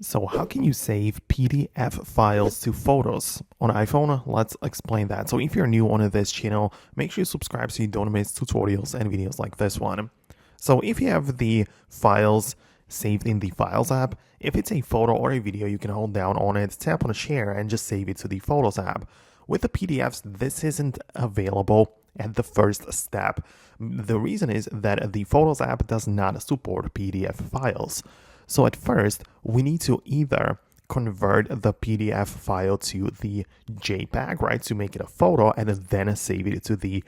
So how can you save PDF files to photos on iPhone? Let's explain that. So if you're new on this channel, make sure you subscribe so you don't miss tutorials and videos like this one. So if you have the files saved in the Files app, if it's a photo or a video, you can hold down on it, tap on share, and just save it to the Photos app. With the PDFs, this isn't available at the first step. The reason is that the Photos app does not support PDF files. So at first, we need to either convert the PDF file to the JPEG, right, to make it a photo and then save it to the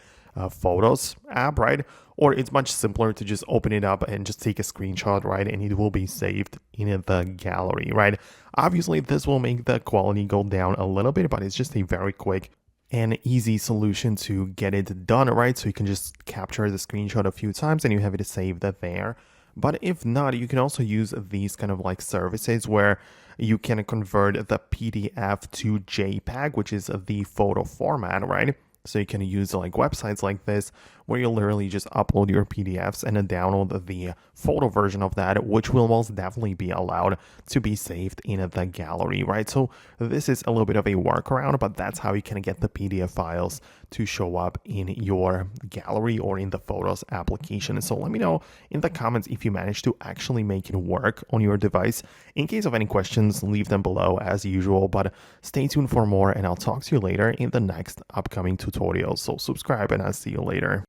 Photos app, right? Or it's much simpler to just open it up and just take a screenshot, right? And it will be saved in the gallery, right? Obviously, this will make the quality go down a little bit, but it's just a very quick and easy solution to get it done, right? So you can just capture the screenshot a few times and you have it saved there. But if not, you can also use these kind of like services where you can convert the PDF to JPEG, which is the photo format, right? So you can use like websites like this where you literally just upload your PDFs and then download the photo version of that, which will most definitely be allowed to be saved in the gallery, right? So this is a little bit of a workaround, but that's how you can get the PDF files to show up in your gallery or in the Photos application. So let me know in the comments if you managed to actually make it work on your device. In case of any questions, leave them below as usual, but stay tuned for more and I'll talk to you later in the next upcoming tutorial. So subscribe and I'll see you later.